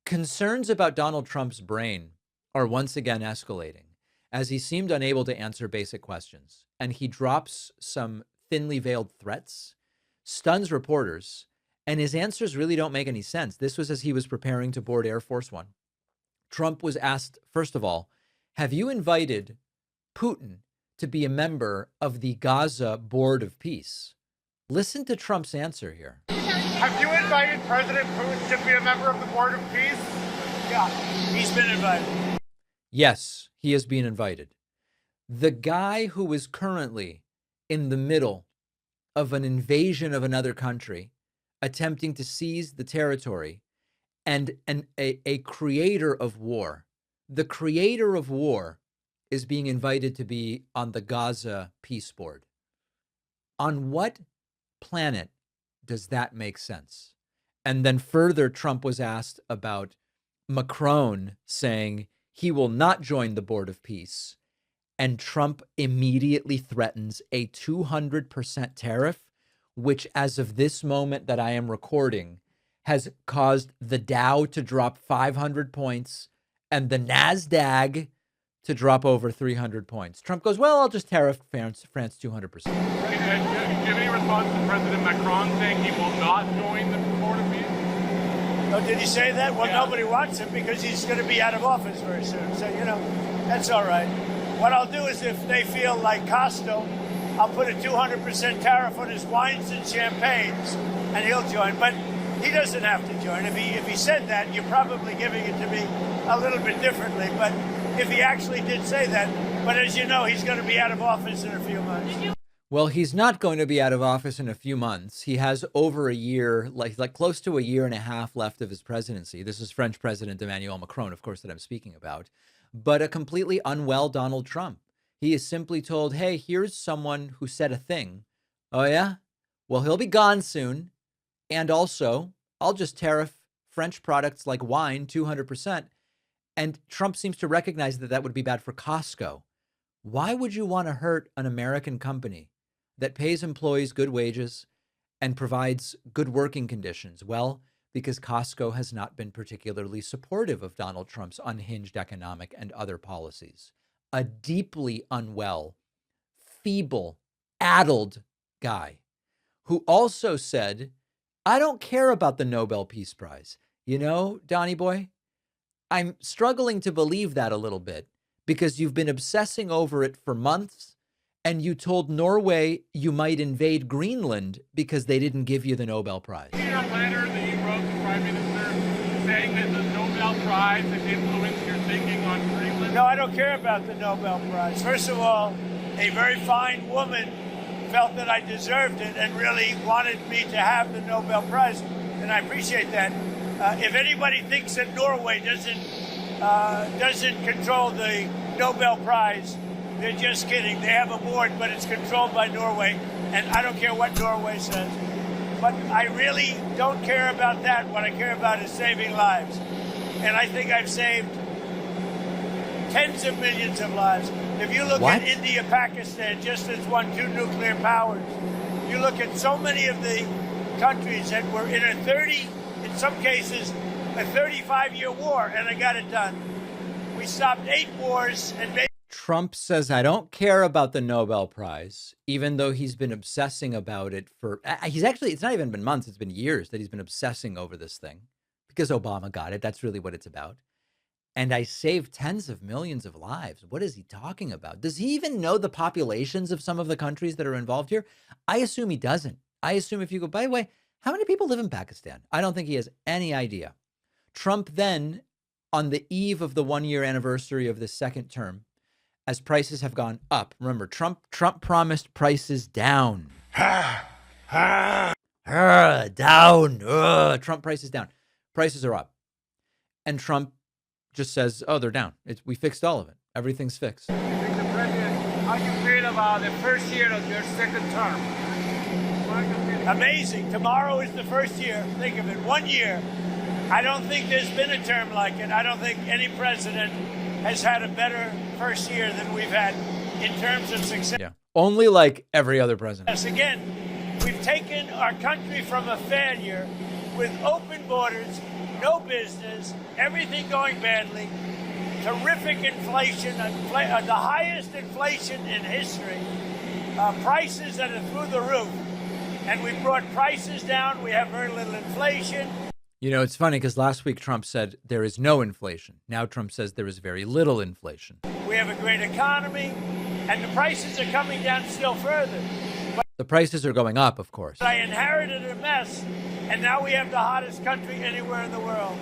Concerns about Donald Trump's brain are once again escalating as he seemed unable to answer basic questions. And he drops some thinly veiled threats, stuns reporters, and his answers really don't make any sense. This was as he was preparing to board Air Force One. Trump was asked, first of all, have you invited Putin to be a member of the Gaza Board of Peace? Listen to Trump's answer here. Have you invited President Putin to be a member of the Board of Peace? Yeah, he's been invited. Yes, he has been invited. The guy who is currently in the middle of an invasion of another country, attempting to seize the territory, and a creator of war. The creator of war is being invited to be on the Gaza Peace Board. On what planet does that make sense? And then further, Trump was asked about Macron saying he will not join the Board of Peace. And Trump immediately threatens a 200% tariff, which as of this moment that I am recording, has caused the Dow to drop 500 points and the NASDAQ to drop over 300 points. Trump goes, well, I'll just tariff France 200%. Do you have any response to President Macron saying he will not join the Board of Peace? Oh, did he say that? Well, Yeah. Nobody wants him because he's going to be out of office very soon. So, that's all right. What I'll do is if they feel like Costco, I'll put a 200% tariff on his wines and champagnes, and he'll join. But he doesn't have to join. If he said that, you're probably giving it to me a little bit differently. But if he actually did say that, but as you know, he's going to be out of office in a few months. Well, he's not going to be out of office in a few months. He has over a year, like close to a year and a half left of his presidency. This is French President Emmanuel Macron, of course, that I'm speaking about. But a completely unwell Donald Trump. He is simply told, hey, here's someone who said a thing. Oh, yeah? Well, he'll be gone soon. And also, I'll just tariff French products like wine 200%. And Trump seems to recognize that that would be bad for Costco. Why would you want to hurt an American company that pays employees good wages and provides good working conditions? Well, because Costco has not been particularly supportive of Donald Trump's unhinged economic and other policies. A deeply unwell, feeble, addled guy who also said, I don't care about the Nobel Peace Prize. You know, Donnie boy, I'm struggling to believe that a little bit because you've been obsessing over it for months and you told Norway you might invade Greenland because they didn't give you the Nobel Prize. You know, letter that you wrote to Prime Minister saying that the Nobel Prize has influenced your thinking on Greenland? No, I don't care about the Nobel Prize. First of all, a very fine woman felt that I deserved it and really wanted me to have the Nobel Prize, and I appreciate that. If anybody thinks that Norway doesn't control the Nobel Prize, they're just kidding. They have a board, but it's controlled by Norway, and I don't care what Norway says. But I really don't care about that. What I care about is saving lives. And I think I've saved tens of millions of lives. If you look at India, Pakistan, just as won 2 nuclear powers, you look at so many of the countries that were in in some cases, a 35-year war, and I got it done. We stopped 8 wars and made... Trump says, I don't care about the Nobel Prize, even though he's been obsessing about it for, it's not even been months, it's been years that he's been obsessing over this thing because Obama got it. That's really what it's about. And I saved tens of millions of lives. What is he talking about? Does he even know the populations of some of the countries that are involved here? I assume he doesn't. I assume if you go, by the way, how many people live in Pakistan? I don't think he has any idea. Trump then, on the eve of the 1-year anniversary of the second term, as prices have gone up. Remember, Trump promised prices down. Down. Trump prices down. Prices are up. And Trump just says, oh, they're down. We fixed all of it. Everything's fixed. Mr. President, how do you feel about the first year of your second term? Amazing. Tomorrow is the first year. Think of it. 1 year. I don't think there's been a term like it. I don't think any president has had a better first year than we've had in terms of success. Yeah. Only like every other president. Yes, again, we've taken our country from a failure with open borders no business, everything going badly, terrific inflation, the highest inflation in history, prices that are through the roof. And we brought prices down. We have very little inflation. You know, it's funny because last week Trump said there is no inflation. Now Trump says there is very little inflation. We have a great economy, and the prices are coming down still further. But the prices are going up, of course. I inherited a mess, and now we have the hottest country anywhere in the world.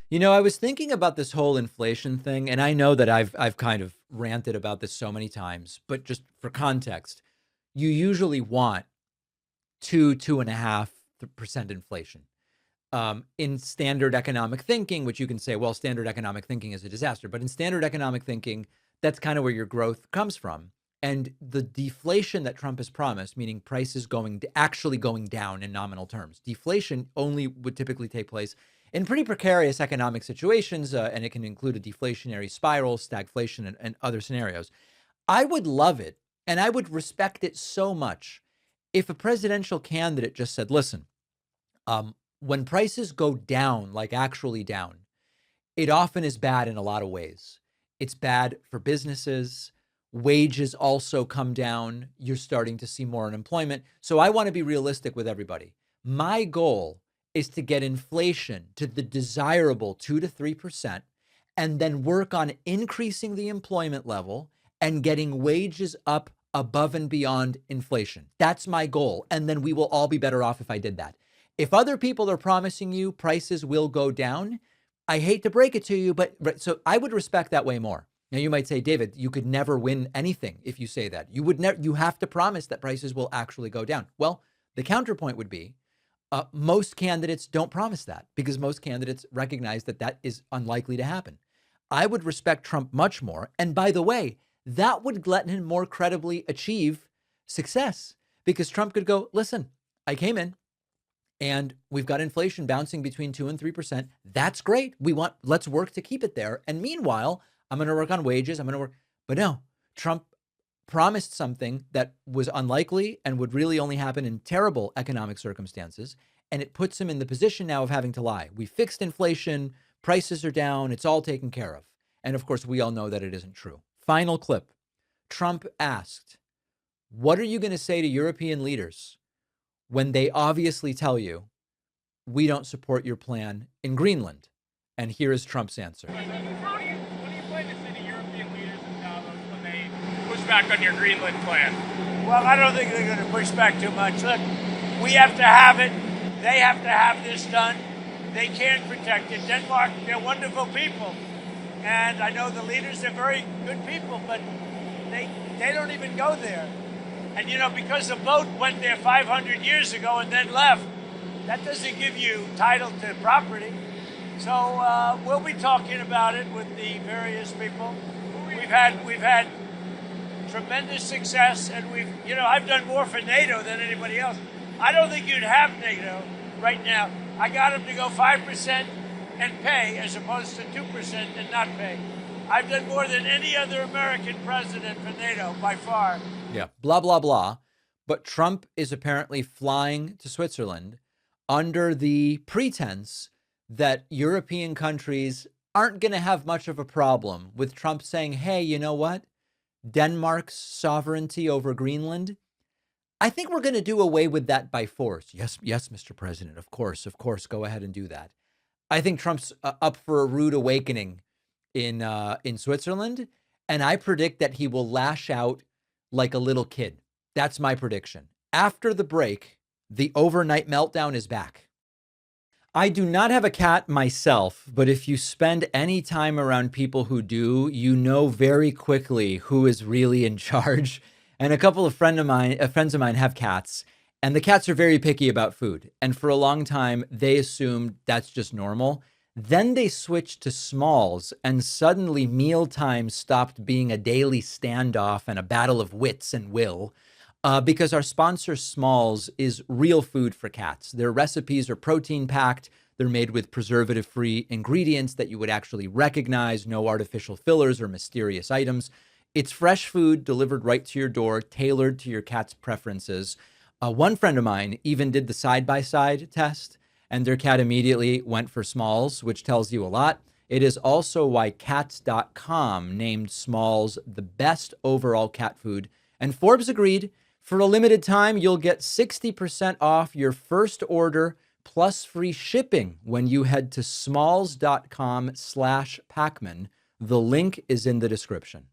You know, I was thinking about this whole inflation thing, and I know that I've kind of ranted about this so many times, but just for context, you usually want 2.5% inflation. In standard economic thinking, which you can say, well, standard economic thinking is a disaster, but in standard economic thinking, that's kind of where your growth comes from. And the deflation that Trump has promised, meaning prices actually going down in nominal terms, deflation only would typically take place in pretty precarious economic situations, and it can include a deflationary spiral, stagflation, and other scenarios. I would love it, and I would respect it so much if a presidential candidate just said, listen, when prices go down, like actually down, it often is bad in a lot of ways. It's bad for businesses. Wages also come down. You're starting to see more unemployment. So I want to be realistic with everybody. My goal is to get inflation to the desirable 2 to 3%, and then work on increasing the employment level and getting wages up above and beyond inflation. That's my goal. And then we will all be better off if I did that. If other people are promising you prices will go down, I hate to break it to you, but so I would respect that way more. Now you might say, David, you could never win anything if you say that. You would never. You have to promise that prices will actually go down. Well, the counterpoint would be most candidates don't promise that because most candidates recognize that that is unlikely to happen. I would respect Trump much more. And by the way, that would let him more credibly achieve success because Trump could go, listen, I came in and we've got inflation bouncing between 2 and 3%. That's great. Let's work to keep it there. And meanwhile, I'm going to work on wages. But no, Trump promised something that was unlikely and would really only happen in terrible economic circumstances. And it puts him in the position now of having to lie. We fixed inflation. Prices are down. It's all taken care of. And of course, we all know that it isn't true. Final clip. Trump asked, what are you going to say to European leaders when they obviously tell you we don't support your plan in Greenland? And here is Trump's answer. What do you plan to say to European leaders in Davos when they push back on your Greenland plan? Well, I don't think they're going to push back too much. Look, we have to have it. They have to have this done. They can protect it. Denmark, they're wonderful people. And I know the leaders are very good people, but they don't even go there. And, you know, because a boat went there 500 years ago and then left, that doesn't give you title to property. So we'll be talking about it with the various people. We've had tremendous success, and I've done more for NATO than anybody else. I don't think you'd have NATO right now. I got them to go 5% and pay as opposed to 2% and not pay. I've done more than any other American president for NATO by far. Yeah, blah, blah, blah. But Trump is apparently flying to Switzerland under the pretense that European countries aren't going to have much of a problem with Trump saying, hey, you know what? Denmark's sovereignty over Greenland, I think we're going to do away with that by force. Yes, Mr. President, of course, go ahead and do that. I think Trump's up for a rude awakening in Switzerland, and I predict that he will lash out like a little kid. That's my prediction. After the break, the overnight meltdown is back. I do not have a cat myself, but if you spend any time around people who do, you know very quickly who is really in charge. And a couple of friends of mine have cats, and the cats are very picky about food. And for a long time, they assumed that's just normal. Then they switched to Smalls, and suddenly mealtime stopped being a daily standoff and a battle of wits and will. Because our sponsor Smalls is real food for cats. Their recipes are protein packed. They're made with preservative-free ingredients that you would actually recognize, no artificial fillers or mysterious items. It's fresh food delivered right to your door, tailored to your cat's preferences. One friend of mine even did the side-by-side test, and their cat immediately went for Smalls, which tells you a lot. It is also why Cats.com named Smalls the best overall cat food. And Forbes agreed. For a limited time, you'll get 60% off your first order plus free shipping when you head to smalls.com/Pakman. The link is in the description.